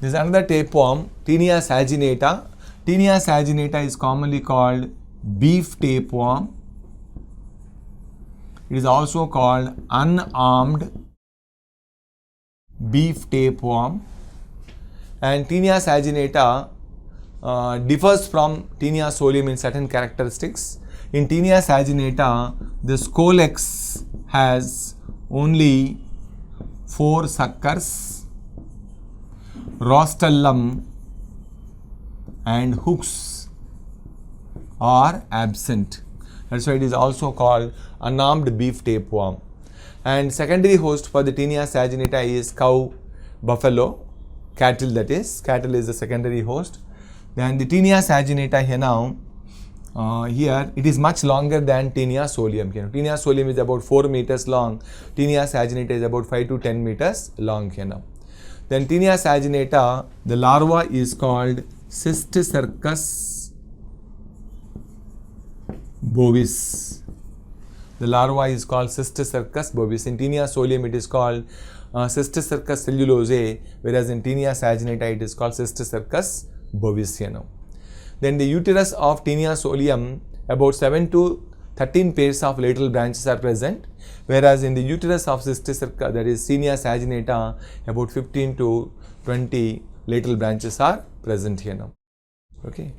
This is another tapeworm, Taenia saginata. Taenia saginata is commonly called beef tapeworm. It is also called unarmed beef tapeworm. And Taenia saginata differs from Taenia solium in certain characteristics. In Taenia saginata, the scolex has only 4 suckers, rostrum and hooks are absent. That's why it is also called unarmed beef tapeworm. And secondary host for the Taenia saginata is cow, buffalo, cattle, that is. Cattle is the secondary host. Then the Taenia saginata here now, here it is much longer than Taenia solium. Taenia solium is about 4 meters long. Taenia saginata is about 5 to 10 meters long here now. Then Taenia saginata, the larva is called Cysticercus bovis. The larva is called Cysticercus bovis. In Taenia solium it is called Cysticercus cellulose, whereas in Taenia saginata it is called Cysticercus bovis here now. Then the uterus of Taenia solium, about 7 to 13 pairs of lateral branches are present, whereas in the uterus of Cysticercus, that is Taenia saginata, about 15 to 20 lateral branches are present here now. Okay.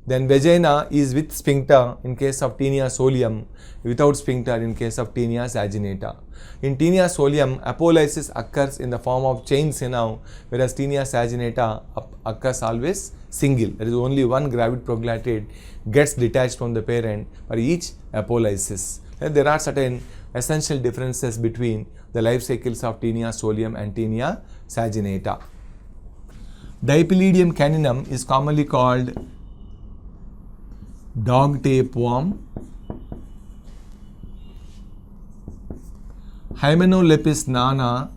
Then vagina is with sphincter in case of Taenia solium, without sphincter in case of Taenia saginata. In Taenia solium, apolysis occurs in the form of chains now, whereas Taenia saginata occurs always single. There is only one gravid proglatid gets detached from the parent for each apolysis. And there are certain essential differences between the life cycles of Taenia solium and Taenia saginata. Dipylidium caninum is commonly called dog tapeworm. Hymenolopus nana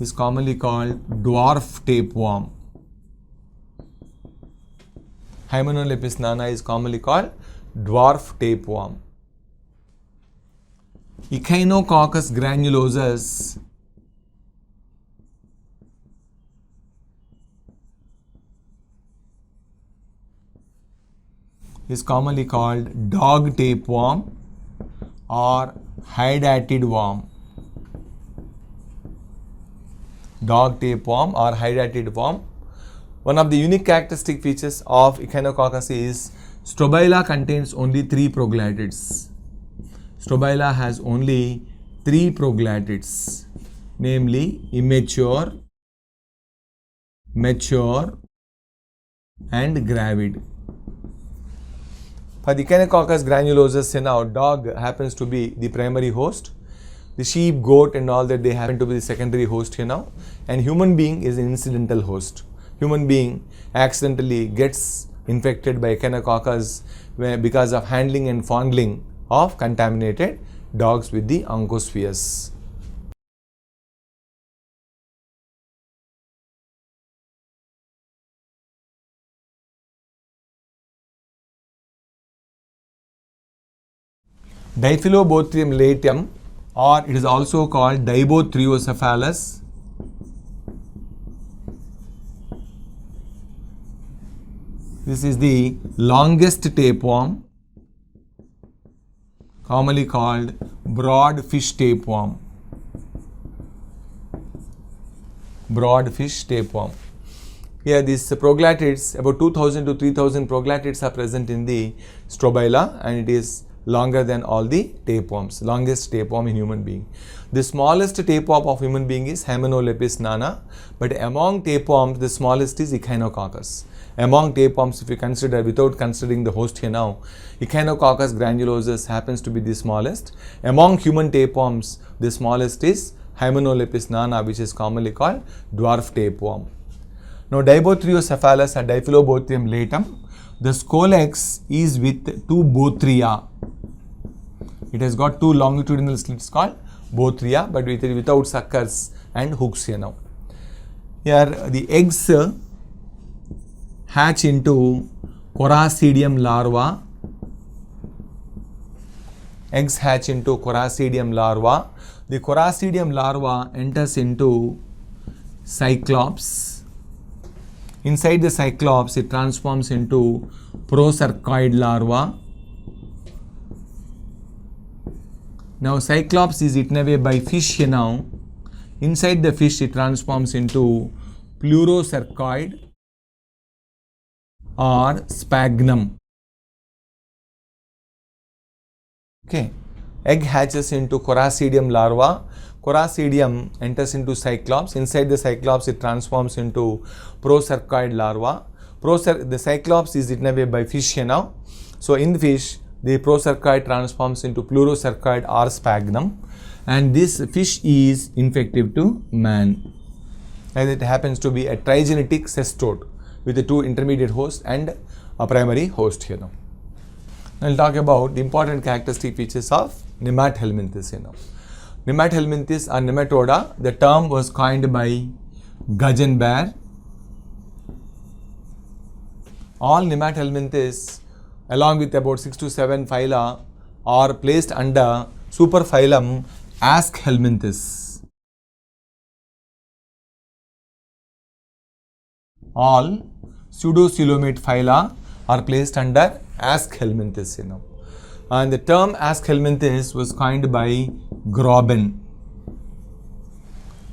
is commonly called dwarf tapeworm. Hymenolopus nana is commonly called dwarf tapeworm. Echinococcus granulosus is commonly called dog tapeworm or hydatid worm. Dog tapeworm or hydatid worm. One of the unique characteristic features of Echinococcus is strobila contains only 3 proglatids. Strobila has only 3 proglatids, namely immature, mature and gravid. For the Echinococcus granulosus, now dog happens to be the primary host. The sheep, goat and all that, they happen to be the secondary host here now. And human being is an incidental host. Human being accidentally gets infected by Echinococcus because of handling and fondling of contaminated dogs with the oncospheres. Diphyllobothrium lateum, or it is also called Dibotriocephalus. This is the longest tapeworm, commonly called broad fish tapeworm. Broad fish tapeworm. Here these proglatids, about 2000 to 3000 proglatids are present in the strobila, and it is longer than all the tapeworms, longest tapeworm in human being. The smallest tapeworm of human being is Hymenolopus nana, but among tapeworms the smallest is Echinococcus. Among tapeworms, if you consider, without considering the host here now, Echinococcus granulosus happens to be the smallest. Among human tapeworms, the smallest is Hymenolopus nana, which is commonly called dwarf tapeworm. Now Dibotriocephalus or Diphyllobothrium latum, the scolex is with 2 bothria. It has got 2 longitudinal slits called bothria, but without suckers and hooks here now. Here the eggs hatch into Coracidium larva eggs hatch into Coracidium larva. The Coracidium larva enters into Cyclops. Inside the Cyclops, it transforms into Procercoid larva. Now Cyclops is eaten away by fish here now. Inside the fish, it transforms into Pleurocercoid or Sphagnum. Okay. Egg hatches into Coracidium larva. Coracidium enters into Cyclops. Inside the Cyclops, it transforms into Procercoid larva. The Cyclops is eaten away by fish here now. So in the fish, the Procercoid transforms into Pleurocercoid or Sphagnum, and this fish is infective to man, as it happens to be a trigenetic cestode with the two intermediate hosts and a primary host here now. Now we'll talk about the important characteristic features of Nemathelminthes here now. Nemathelminthes are nematoda. The term was coined by Guggenberg. All Nemathelminthes, along with about 6 to 7 phyla, are placed under superphylum Aschelminthes. All pseudocoelomate phyla are placed under Aschelminthes, and the term Aschelminthes was coined by Groben.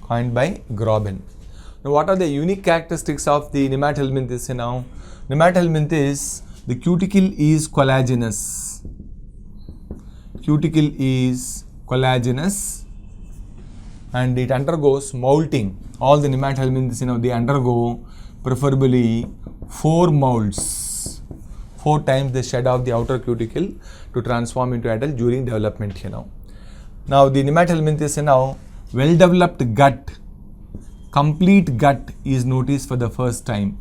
Now, what are the unique characteristics of the Nemathelminthes now? Nemathelminthes, the cuticle is collagenous. And it undergoes molting. All the Nemathelminthes, they undergo preferably 4 molts, 4 times the shed of the outer cuticle to transform into adult during development here now. Now the Nemathelminthes well developed gut, complete gut is noticed for the first time,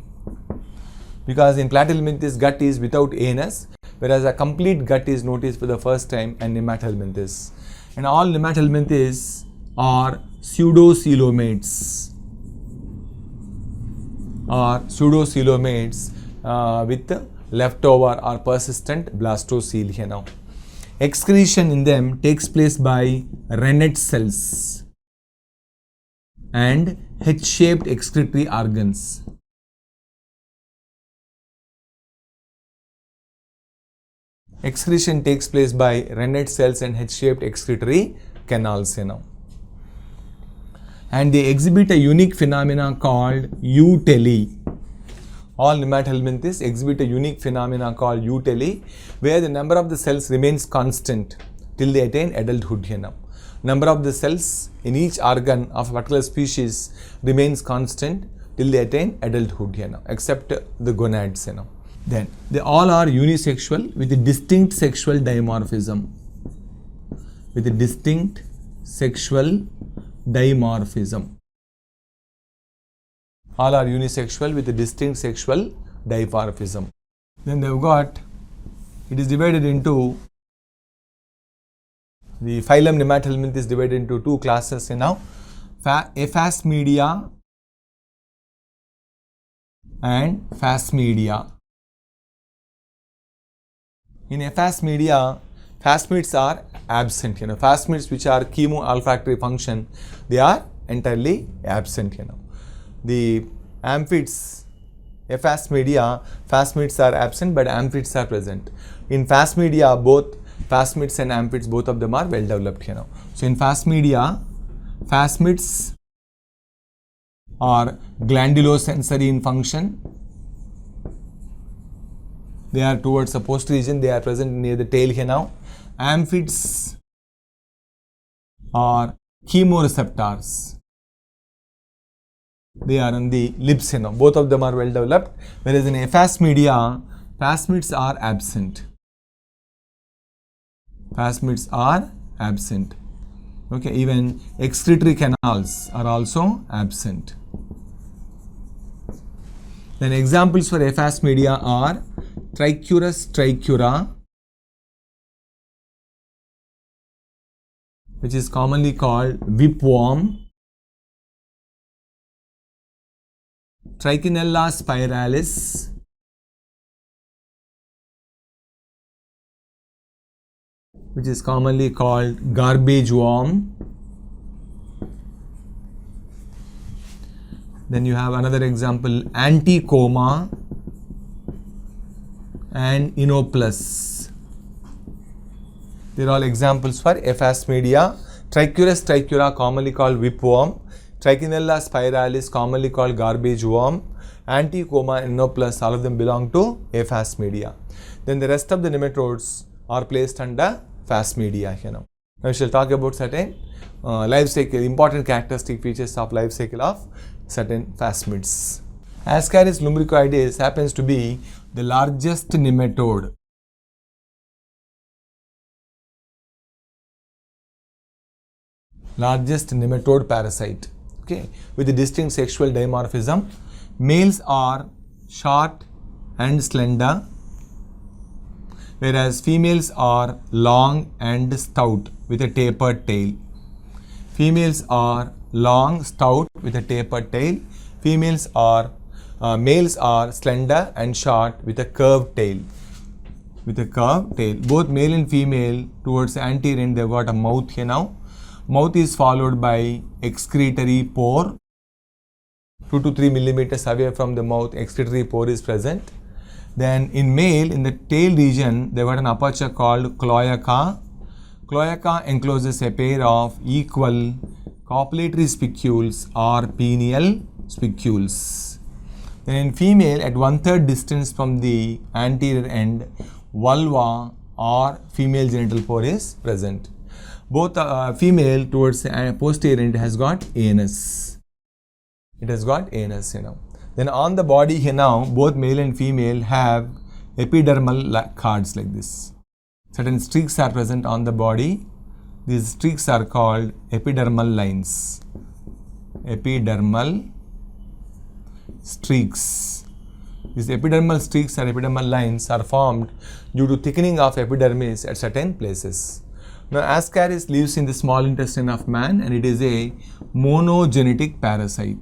because in Platyhelminthes gut is without anus, whereas a complete gut is noticed for the first time in Nemathelminthes. And all Nemathelminthes are pseudocoelomates. With leftover or persistent blastocele here now. Excretion in them takes place by rennet cells and H-shaped excretory organs. Excretion takes place by rennet cells and H-shaped excretory canals here now. And they exhibit a unique phenomena called eutely. All Nemathelminthes exhibit a unique phenomena called eutely, where the number of the cells remains constant till they attain adulthood here now. Number of the cells in each organ of a particular species remains constant till they attain adulthood here now, except the gonads here now. Then they all are unisexual with a distinct sexual dimorphism. All are unisexual with a distinct sexual dimorphism. Then they've got, it is divided into, the phylum Nemathelminth is divided into 2 classes now, Aphasmedia and Phasmedia. In Aphasmedia, phasmids are absent. Phasmids which are chemoolfactory function, they are entirely absent. The amphids, Aphasmedia, phasmids are absent but amphids are present. In Phasmedia, both phasmids and amphids, both of them are well developed here now. So in Phasmedia, phasmids are glandulosensory in function. They are towards the posterior region, they are present near the tail here now. Amphids are chemoreceptors. They are on the lips here now. Both of them are well developed, whereas in Aphasmedia, phasmids are absent. Okay, even excretory canals are also absent. Then examples for Aphasmedia are Trichurus trichura, which is commonly called whipworm, Trichinella spiralis, . which is commonly called garbage worm. Then you have another example, Anticoma and Inoplus. They are all examples for Aphasmedia. Trichuris trichura, commonly called whipworm. Trichinella spiralis, commonly called garbage worm. Anticoma and Inoplus, all of them belong to Aphasmedia. Then the rest of the nematodes are placed under Phasmedia. Now we shall talk about certain life cycle, important characteristic features of life cycle of certain phasmids. Ascaris lumbricoides happens to be the largest nematode. Largest nematode parasite, okay, with a distinct sexual dimorphism. Males are short and slender, whereas females are long and stout with a tapered tail. Females are long, stout with a tapered tail. Males are slender and short with a curved tail. Both male and female, towards the anterior end, they've got a mouth here now. Mouth is followed by excretory pore. 2 to 3 millimeters away from the mouth, excretory pore is present. Then in male, in the tail region, they've got an aperture called cloaca. Cloaca encloses a pair of equal copulatory spicules or pineal spicules. Then in female, at 1/3 distance from the anterior end, vulva or female genital pore is present. Both female towards the posterior end has got anus. It has got anus, Then on the body here now, both male and female have epidermal cards like this. Certain streaks are present on the body. These streaks are called epidermal lines. Epidermal streaks. These epidermal streaks or epidermal lines are formed due to thickening of epidermis at certain places. Now, Ascaris lives in the small intestine of man and it is a monogenetic parasite.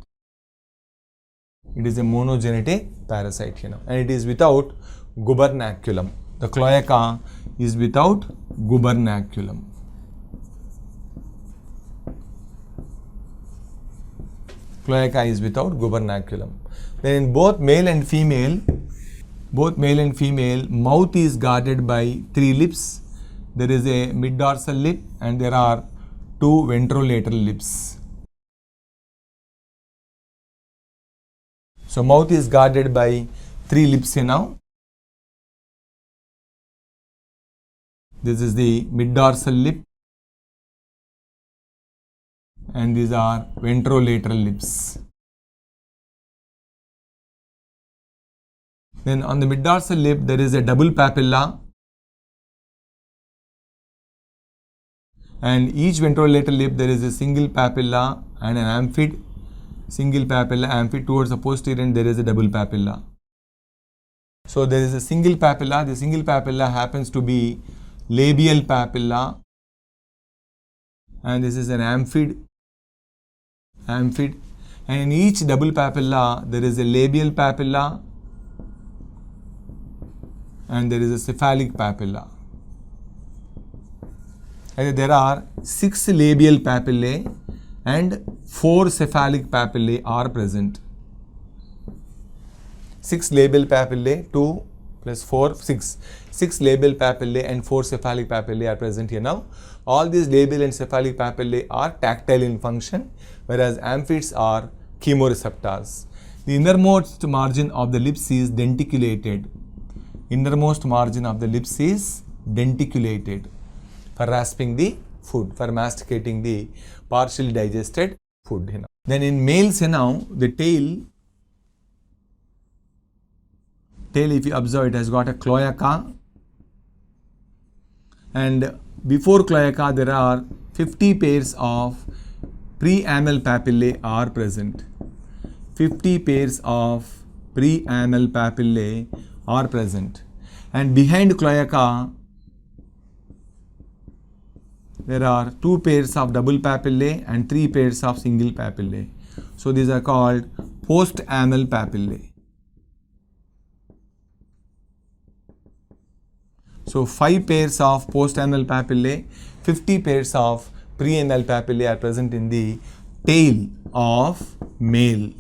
It is a monogenetic parasite, and it is without gubernaculum. The cloaca is without gubernaculum. Cloaca is without gubernaculum. Then in both male and female, mouth is guarded by 3 lips. There is a mid-dorsal lip and there are 2 ventrolateral lips. So mouth is guarded by 3 lips here now. This is the mid-dorsal lip and these are ventrolateral lips. Then on the mid-dorsal lip there is a double papilla and each ventrolateral lip there is a single papilla and an amphid. Single papilla, amphid. Towards the posterior end there is a double papilla. So there is a single papilla. The single papilla happens to be labial papilla and this is an amphid. And in each double papilla there is a labial papilla and there is a cephalic papilla. And there are 6 labial papillae and 4 cephalic papillae are present. 6 labial papillae, 2 plus 4, 6. 6 labial papillae and 4 cephalic papillae are present here now. All these labial and cephalic papillae are tactile in function, whereas amphids are chemoreceptors. The innermost margin of the lips is denticulated. Innermost margin of the lips is denticulated for rasping the food, for masticating the partially digested food. Then in males now, the tail, if you observe, it has got a cloaca and before cloaca there are 50 pairs of preanal papillae are present. 50 pairs of preanal papillae are present and behind cloaca there are 2 pairs of double papillae and 3 pairs of single papillae. So these are called post-anal papillae. So 5 pairs of post-anal papillae, 50 pairs of pre-anal papillae are present in the tail of male.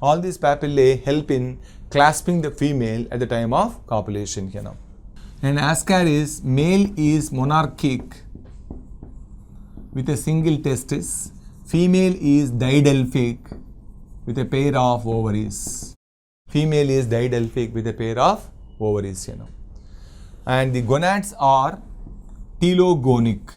All these papillae help in clasping the female at the time of copulation. And Ascaris, male is monarchic with a single testis, female is didelphic with a pair of ovaries. Female is didelphic with a pair of ovaries. And the gonads are telogonic.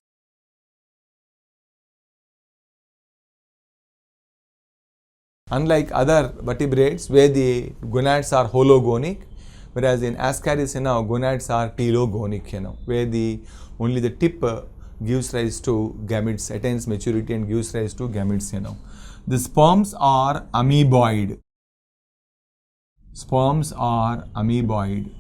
Unlike other vertebrates where the gonads are hologonic, whereas in Ascaris, gonads are telogonic, where only the tip gives rise to gametes, attains maturity and gives rise to gametes. The sperms are amoeboid. Sperms are amoeboid.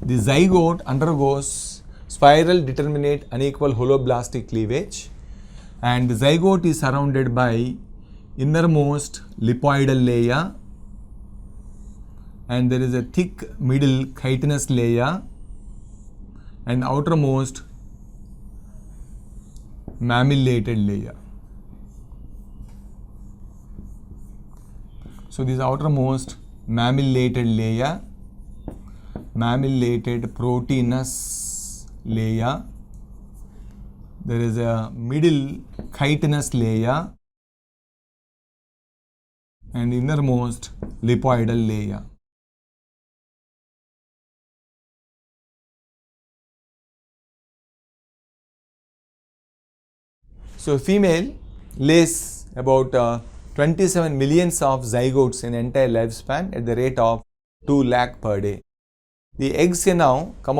The zygote undergoes spiral determinate unequal holoblastic cleavage, and the zygote is surrounded by innermost lipoidal layer, and there is a thick middle chitinous layer and outermost mammillated layer. So this outermost mammillated layer, mammillated proteinous layer, there is a middle chitinous layer and innermost lipoidal layer. So female lays about 27 millions of zygotes in entire lifespan at the rate of 2 lakh per day. The eggs come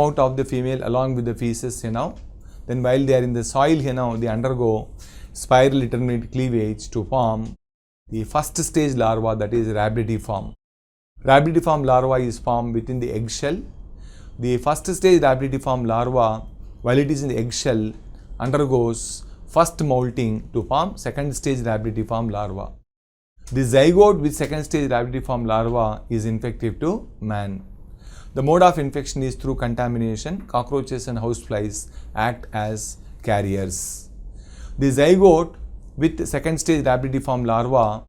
out of the female along with the feces. Then while they are in the soil, they undergo spiral determinate cleavage to form the first stage larva, that is rhabditiform. Rhabditiform larva is formed within the eggshell. The first stage rhabditiform larva, while it is in the eggshell, undergoes first molting to form second stage rhabditiform larva. The zygote with second stage rhabditiform larva is infective to man. The mode of infection is through contamination. Cockroaches and houseflies act as carriers. The zygote with second stage rhabditiform larva,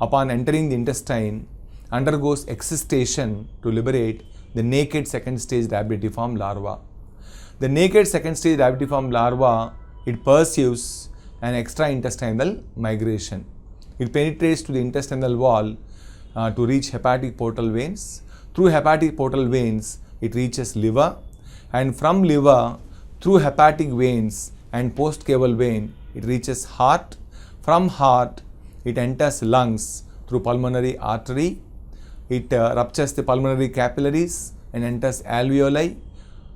upon entering the intestine, undergoes excistation to liberate the naked second stage rhabditiform larva. The naked second stage rhabditiform larva, it pursues an extra-intestinal migration. It penetrates to the intestinal wall to reach hepatic portal veins. Through hepatic portal veins, it reaches liver, and from liver, through hepatic veins and postcaval vein, it reaches heart. From heart, it enters lungs through pulmonary artery. It ruptures the pulmonary capillaries and enters alveoli.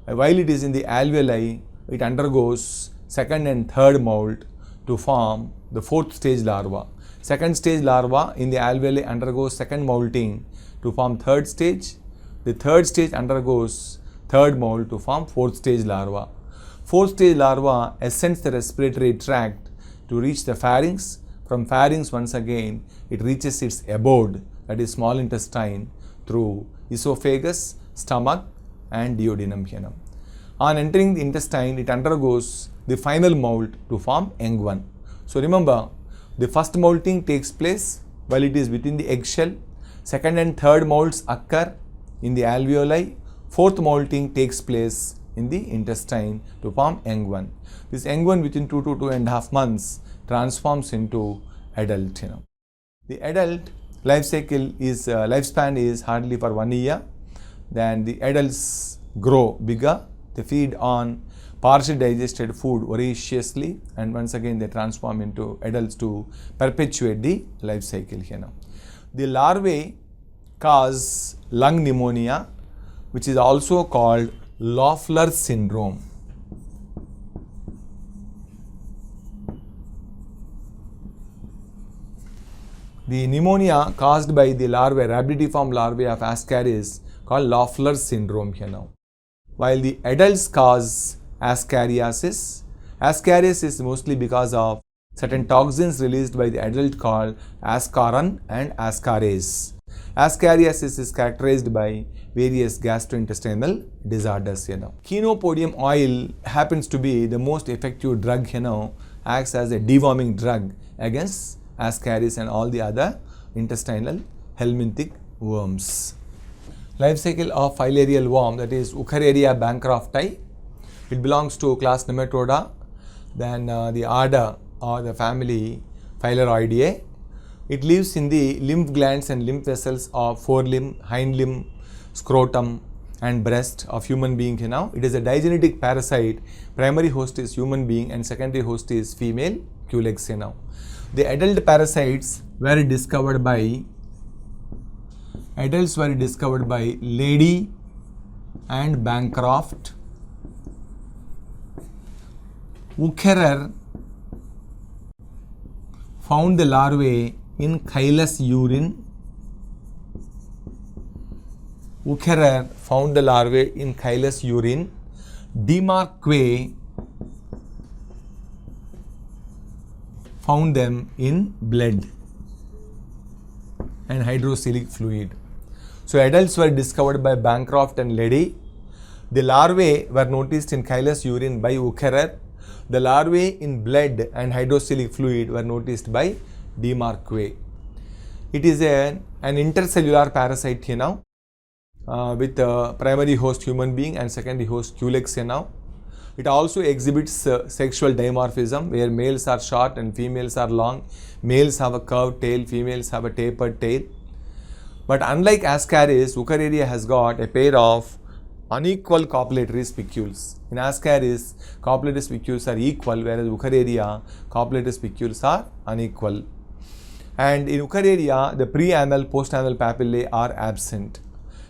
While it is in the alveoli, it undergoes second and third molt to form the fourth stage larva. Second stage larva in the alveoli undergoes second molting to form third stage. The third stage undergoes third molt to form fourth stage larva. Fourth stage larva ascends the respiratory tract to reach the pharynx. From pharynx, once again, it reaches its abode, that is small intestine, through esophagus, stomach and duodenum. On entering the intestine, it undergoes the final molt to form young one. So remember, the first molting takes place while it is within the eggshell. Second and third molts occur in the alveoli. Fourth molting takes place in the intestine to form young one. This young one within 2 to 2.5 months transforms into adult. The adult life cycle is lifespan is hardly for 1 year. Then the adults grow bigger. They feed on partially digested food voraciously, and once again they transform into adults to perpetuate the life cycle. The larvae cause lung pneumonia, which is also called Loeffler syndrome. The pneumonia caused by the larvae, rhabditiform larvae of Ascaris, called Loeffler syndrome. While the adults cause ascariasis. Ascariasis is mostly because of certain toxins released by the adult called ascarin and ascarase. Ascariasis is characterized by various gastrointestinal disorders. Chenopodium oil happens to be the most effective drug, acts as a deworming drug against Ascaris and all the other intestinal helminthic worms. Life cycle of filarial worm, that is Wuchereria bancrofti. It belongs to class Nematoda, then the order or the family Filaroideae. It lives in the lymph glands and lymph vessels of forelimb, hind limb, scrotum and breast of human being. It is a digenetic parasite. Primary host is human being and secondary host is female culex. The adult parasites were discovered by Lady and Bancroft. Wucherer found the larvae in chylous urine. Wucherer found the larvae in chylous urine. Demarque found them in blood and hydrocealic fluid. So adults were discovered by Bancroft and Lady. The larvae were noticed in chylous urine by Wucherer. The larvae in blood and hydrocealic fluid were noticed by Demarque. It is an intercellular parasite with primary host human being and secondary host culex. It also exhibits sexual dimorphism where males are short and females are long. Males have a curved tail, females have a tapered tail. But unlike Ascaris, Wuchereria has got a pair of unequal copulatory spicules. In Ascaris, copulatory spicules are equal, whereas Wuchereria, copulatory spicules are unequal. And in Wuchereria, the preanal, postanal papillae are absent.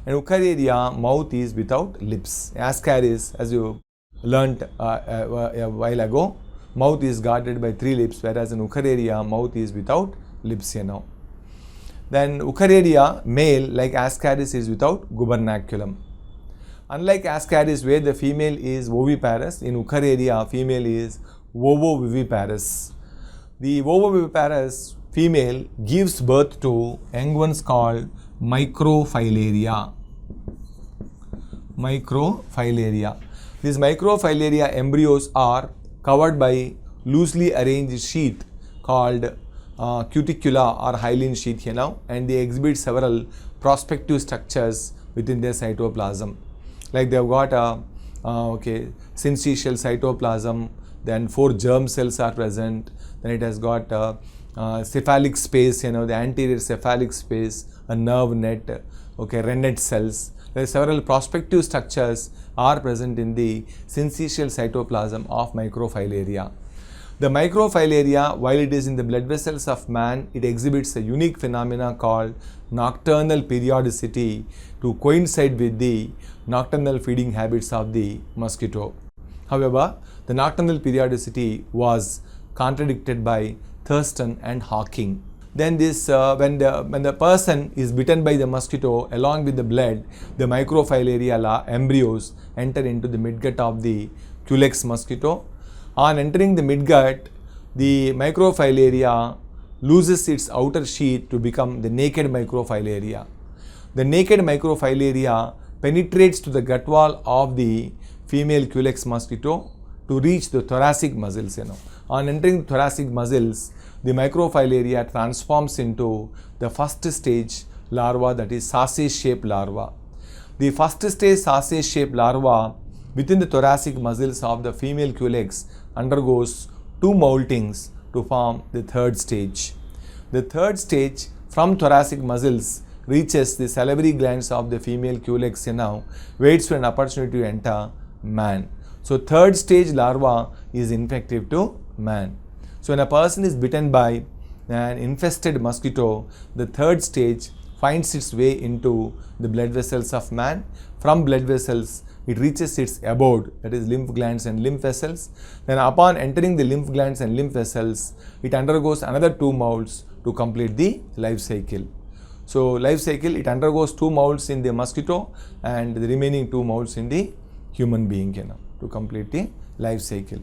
In Wuchereria, mouth is without lips. Ascaris, as you learnt a while ago, mouth is guarded by 3 lips, whereas in Wuchereria, mouth is without lips. Then Wuchereria, male, like Ascaris, is without gubernaculum. Unlike Ascaris, where the female is oviparous, in Wuchereria, female is ovoviviparous. The ovoviviparous female gives birth to young ones called microfilaria. These microfilaria embryos are covered by loosely arranged sheath called cuticula or hyaline sheath, and they exhibit several prospective structures within their cytoplasm. Like they have got a syncytial cytoplasm, then 4 germ cells are present, then it has got cephalic space, the anterior cephalic space, a nerve net, rennet cells. There are several prospective structures are present in the syncytial cytoplasm of microfilaria. The microfilaria, while it is in the blood vessels of man, it exhibits a unique phenomena called nocturnal periodicity to coincide with the nocturnal feeding habits of the mosquito. However, the nocturnal periodicity was contradicted by Thurston and Hawking. Then this, when the person is bitten by the mosquito, along with the blood, the microfilaria embryos enter into the midgut of the culex mosquito. On entering the midgut, the microfilaria loses its outer sheath to become the naked microfilaria. The naked microfilaria penetrates to the gut wall of the female culex mosquito to reach the thoracic muscles. On entering the thoracic muscles, the microfilaria transforms into the first stage larva, that is sausage-shaped larva. The first stage sausage-shaped larva within the thoracic muscles of the female culex undergoes 2 moltings to form the third stage. The third stage from thoracic muscles reaches the salivary glands of the female culex, waits for an opportunity to enter man. So third stage larva is infective to man. So when a person is bitten by an infested mosquito, the third stage finds its way into the blood vessels of man. From blood vessels, it reaches its abode, that is lymph glands and lymph vessels. Then upon entering the lymph glands and lymph vessels, it undergoes another 2 molts to complete the life cycle. So life cycle, it undergoes 2 molts in the mosquito and the remaining 2 molts in the human being, to complete the life cycle.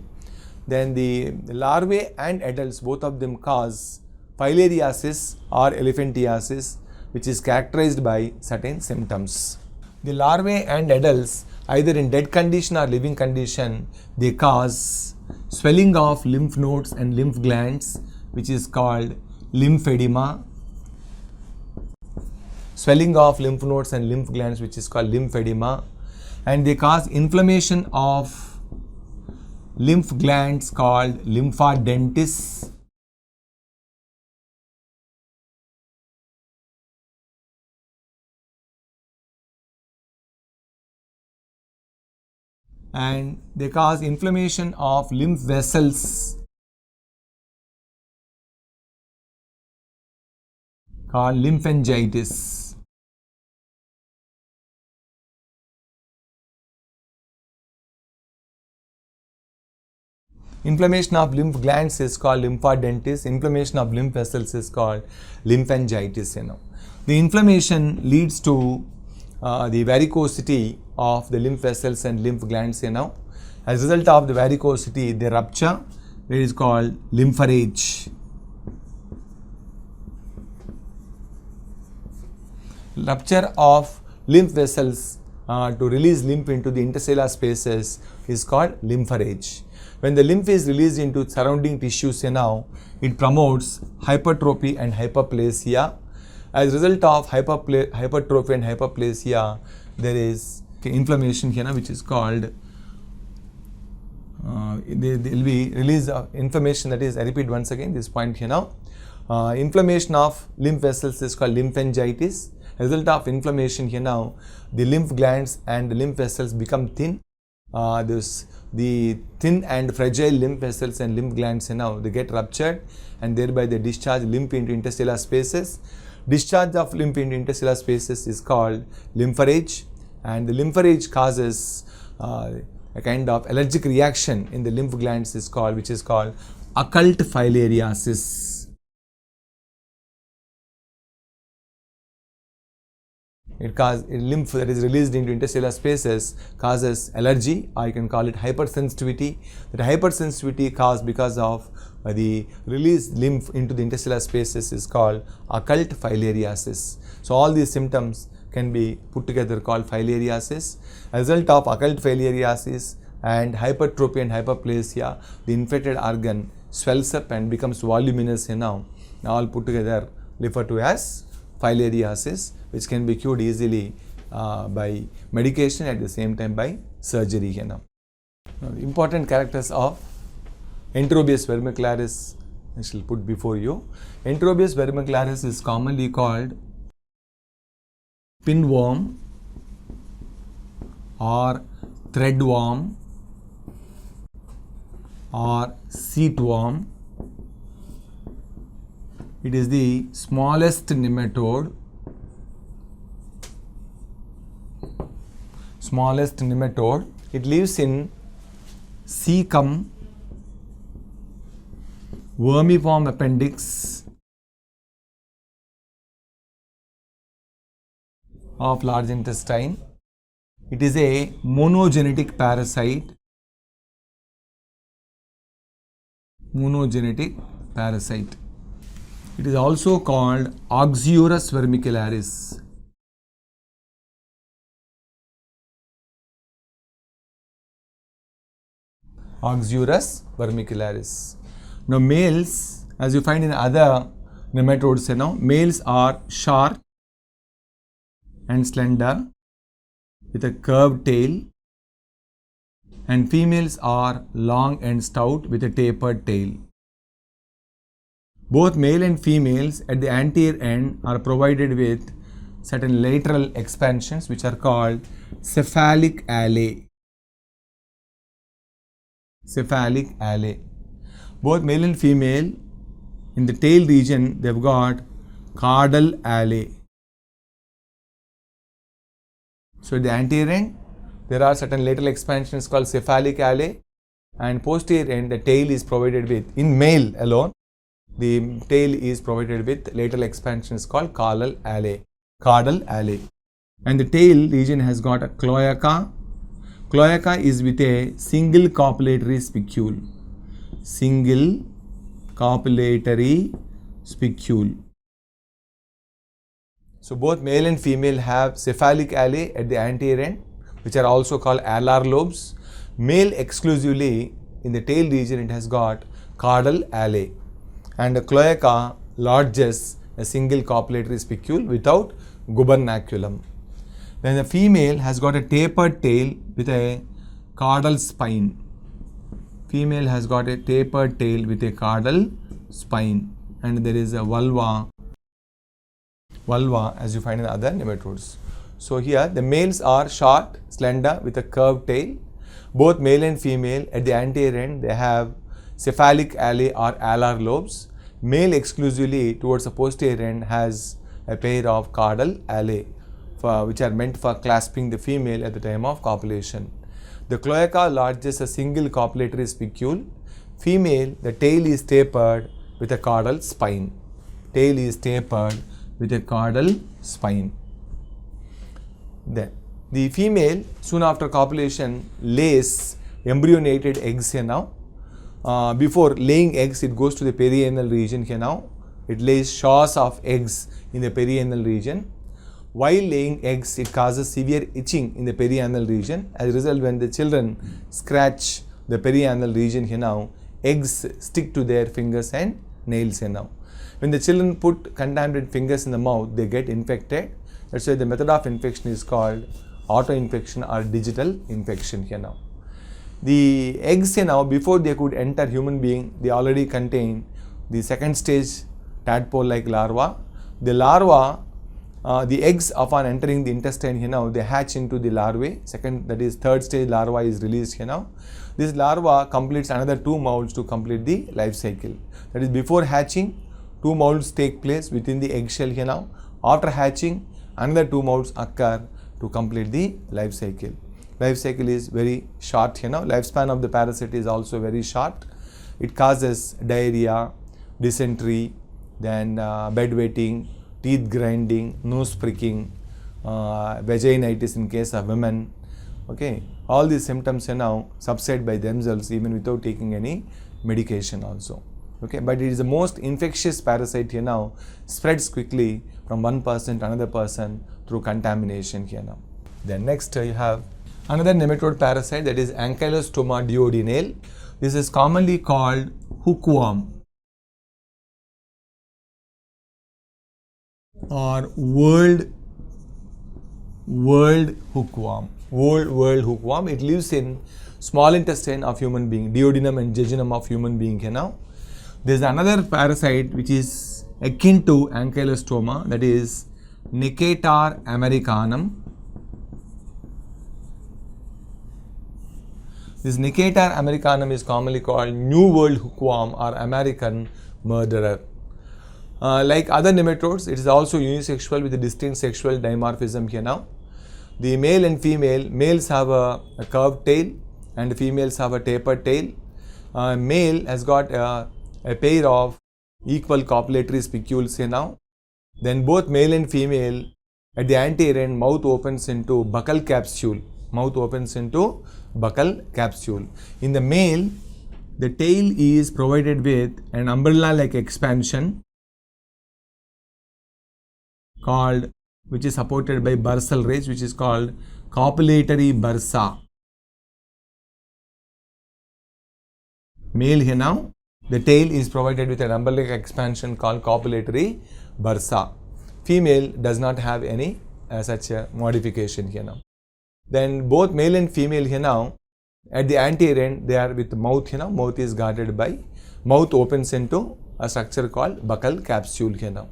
Then the larvae and adults, both of them cause filariasis or elephantiasis. which is characterized by certain symptoms. The larvae and adults, either in dead condition or living condition, they cause swelling of lymph nodes and lymph glands, which is called lymphedema. Swelling of lymph nodes and lymph glands, which is called lymphedema, and they cause inflammation of lymph glands called lymphadentis. And they cause inflammation of lymph vessels called lymphangitis. Inflammation of lymph glands is called lymphadentis. Inflammation of lymph vessels is called lymphangitis. The inflammation leads to the varicosity of the lymph vessels and lymph glands. As a result of the varicosity, they rupture. It is called lympharage. Rupture of lymph vessels to release lymph into the intercellular spaces is called lympharage. When the lymph is released into surrounding tissues, it promotes hypertrophy and hyperplasia. As a result of hypertrophy and hyperplasia, there is inflammation here, which is called there will be release of inflammation, that is, I repeat once again this point here now. Inflammation of lymph vessels is called lymphangitis. As a result of inflammation here now, the lymph glands and the lymph vessels become thin. The thin and fragile lymph vessels and lymph glands they get ruptured, and thereby they discharge lymph into intercellular spaces. Discharge of lymph into intercellular spaces is called lympharage, and the lympharage causes a kind of allergic reaction in the lymph glands which is called occult filariasis. It causes lymph that is released into intercellular spaces causes allergy, or you can call it hypersensitivity. That hypersensitivity caused because of the released lymph into the intercellular spaces is called occult filariasis. So all these symptoms can be put together called filariasis. As a result of occult filariasis and hypertrophy and hyperplasia, the infected organ swells up and becomes voluminous. All put together referred to as filariasis, which can be cured easily by medication, at the same time by surgery. Now, the important characters of Enterobius vermicularis I shall put before you. Enterobius vermicularis is commonly called pinworm or threadworm or seatworm. It is the smallest nematode. It lives in cecum, vermiform appendix of large intestine. It is a monogenetic parasite. It is also called Oxyurus vermicularis. Oxyurus vermicularis. Now males, as you find in other nematodes, males are short and slender with a curved tail, and females are long and stout with a tapered tail. Both male and females at the anterior end are provided with certain lateral expansions which are called cephalic alae. Both male and female, in the tail region, they've got caudal alae. So at the anterior end, there are certain lateral expansions called cephalic alae, and posterior end, the tail is provided with, in male alone, the tail is provided with lateral expansions called caudal alae. And the tail region has got a cloaca. Cloaca is with a single copulatory spicule. So both male and female have cephalic alae at the anterior end, which are also called alar lobes. Male exclusively in the tail region, it has got caudal alae, and the cloaca lodges a single copulatory spicule without gubernaculum. Then the female has got a tapered tail with a caudal spine. Female has got a tapered tail with a caudal spine, and there is a vulva as you find in other nematodes. So here the males are short, slender with a curved tail. Both male and female at the anterior end, they have cephalic alae or alar lobes. Male exclusively towards the posterior end has a pair of caudal alae, which are meant for clasping the female at the time of copulation. The cloaca lodges a single copulatory spicule. Female, the tail is tapered with a caudal spine. Tail is tapered with a caudal spine. Then the female, soon after copulation, lays embryonated eggs here now. Before laying eggs, it goes to the perianal region here now. It lays showers of eggs in the perianal region. While laying eggs, it causes severe itching in the perianal region. As a result, when the children scratch the perianal region here now, eggs stick to their fingers and nails here now. When the children put contaminated fingers in the mouth, they get infected. That's why the method of infection is called auto-infection or digital infection here now. The eggs here now, before they could enter human being, they already contain the second stage tadpole-like larva. The larva, the eggs upon entering the intestine here now, they hatch into the larvae. Third stage larva is released here now. This larva completes another 2 molds to complete the life cycle. That is, before hatching, 2 molds take place within the eggshell here now. After hatching, another 2 molds occur to complete the life cycle. Life cycle is very short here now. Lifespan of the parasite is also very short. It causes diarrhea, dysentery, then bedwetting, teeth grinding, nose pricking, vaginitis in case of women. Okay, all these symptoms are now subside by themselves even without taking any medication also. Okay, but it is the most infectious parasite here now, spreads quickly from one person to another person through contamination here now. Then next you have another nematode parasite, that is Ankylostoma duodenale. This is commonly called hookworm or world hookworm. World hookworm. It lives in small intestine of human being, duodenum and jejunum of human being here now. There is another parasite which is akin to Ankylostoma, that is Necator americanum. This Necator americanum is commonly called New World hookworm or American murderer. Like other nematodes, it is also unisexual with a distinct sexual dimorphism here now. The male and female, males have a curved tail and females have a tapered tail. Male has got a pair of equal copulatory spicules here now. Then both male and female, at the anterior end, mouth opens into buccal capsule. Mouth opens into buccal capsule. In the male, the tail is provided with an umbrella-like expansion called, which is supported by bursal rays, which is called copulatory bursa. Male here now, the tail is provided with an umbrella-like expansion called copulatory bursa. Female does not have any such a modification here now. Then both male and female here now, at the anterior end, they are with mouth here now. Mouth is guarded by, mouth opens into a structure called buccal capsule here now.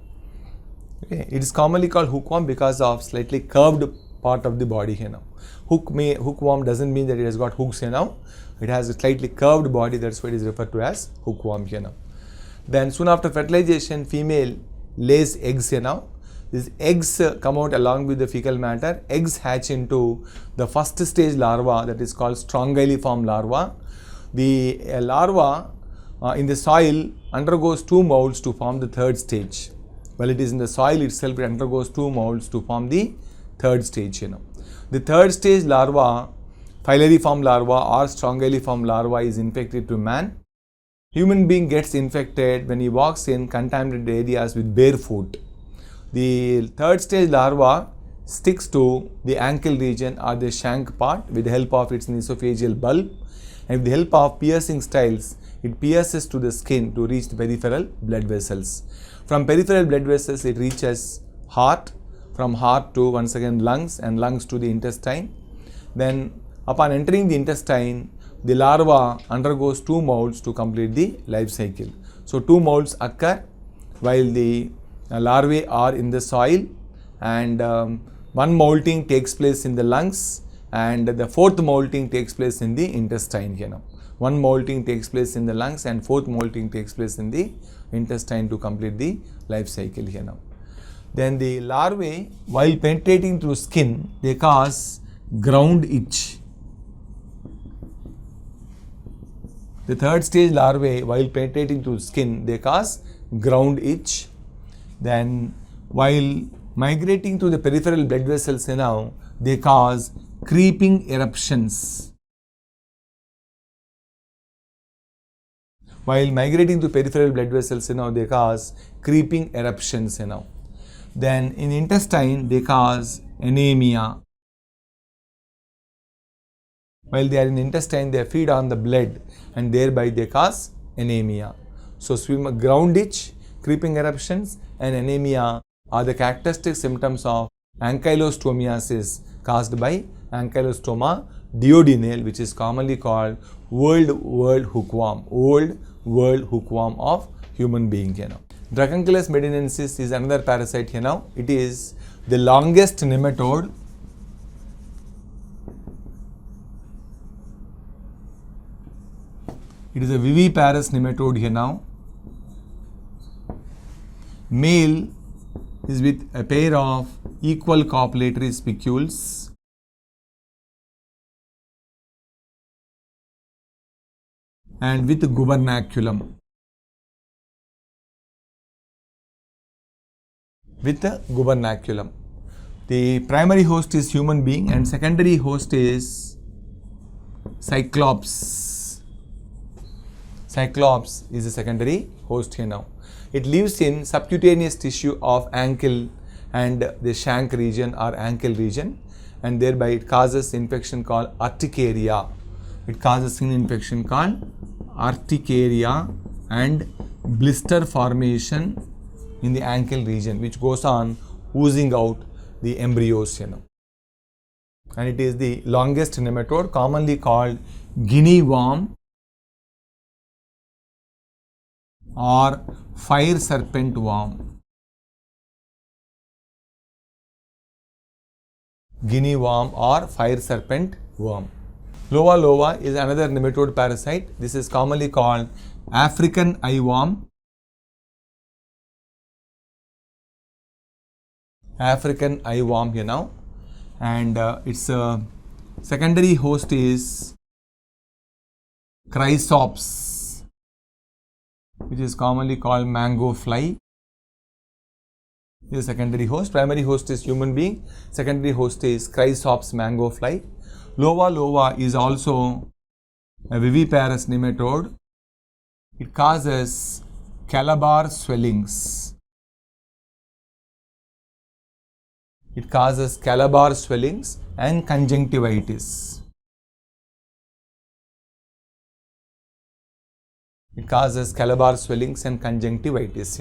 Okay, it is commonly called hookworm because of slightly curved part of the body here now. Hookworm doesn't mean that it has got hooks here now. It has a slightly curved body, that's why it is referred to as hookworm here now. Then soon after fertilization, female lays eggs here now. These eggs come out along with the fecal matter. Eggs hatch into the first stage larva, that is called strongyliform larva. The larva in the soil undergoes 2 molds to form the third stage. While it is in the soil itself, it undergoes 2 molds to form the third stage here now. The third stage larva, filariform larva or strongyliform larva, is infected to man. Human being gets infected when he walks in contaminated areas with bare foot. The third stage larva sticks to the ankle region or the shank part with the help of its esophageal bulb, and with the help of piercing styles, it pierces to the skin to reach the peripheral blood vessels. From peripheral blood vessels, it reaches heart, from heart to once again lungs, and lungs to the intestine. Then upon entering the intestine, the larva undergoes 2 molts to complete the life cycle. So 2 molts occur while the larvae are in the soil, and 1 molting takes place in the lungs, and the 4th molting takes place in the intestine. 1 molting takes place in the lungs and 4th molting takes place in the intestine to complete the life cycle. Then the larvae, while penetrating through skin, they cause ground itch. The third stage larvae, while penetrating through skin, they cause ground itch. Then while migrating to the peripheral blood vessels, they cause creeping eruptions. While migrating to peripheral blood vessels, they cause creeping eruptions. Then in intestine, they cause anemia. While they are in intestine, they feed on the blood and thereby they cause anemia. So ground itch, creeping eruptions and anemia are the characteristic symptoms of ankylostomiasis caused by Ankylostoma duodenale, which is commonly called old world hookworm, of human being. Dracunculus medinensis is another parasite. It is the longest nematode. It is a viviparous nematode here now. Male is with a pair of equal copulatory spicules. And with gubernaculum. The primary host is human being and secondary host is Cyclops. Cyclops is a secondary host here now. It lives in subcutaneous tissue of ankle and the shank region or ankle region, and thereby it causes infection called urticaria. It causes skin infection called urticaria and blister formation in the ankle region, which goes on oozing out the embryos. And it is the longest nematode, commonly called guinea worm or fire serpent worm. Guinea worm or fire serpent worm. Loa loa is another nematode parasite. This is commonly called African eyeworm. African eyeworm here now, and its secondary host is Chrysops, which is commonly called mango fly. This is secondary host. Primary host is human being. Secondary host is Chrysops mango fly. Loa loa is also a viviparous nematode. It causes Calabar swellings. It causes Calabar swellings and conjunctivitis. It causes Calabar swellings and conjunctivitis.